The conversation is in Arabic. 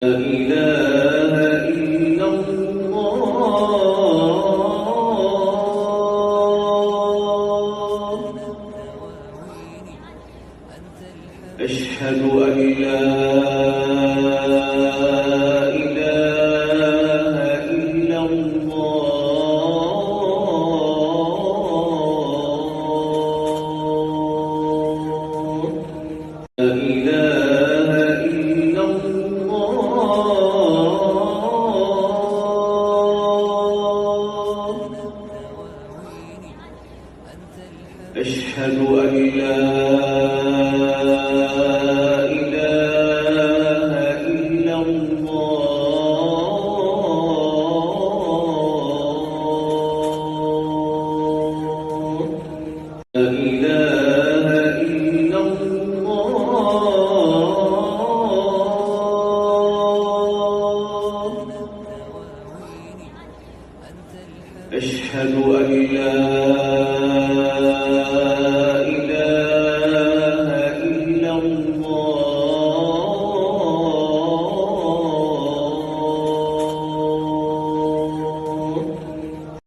لا إله إلا الله. أشهد أن لا إله إلا الله. لا إله إلا الله. أشهد أن لا إله إلا الله. لا إله إلا الله. أشهد أن لا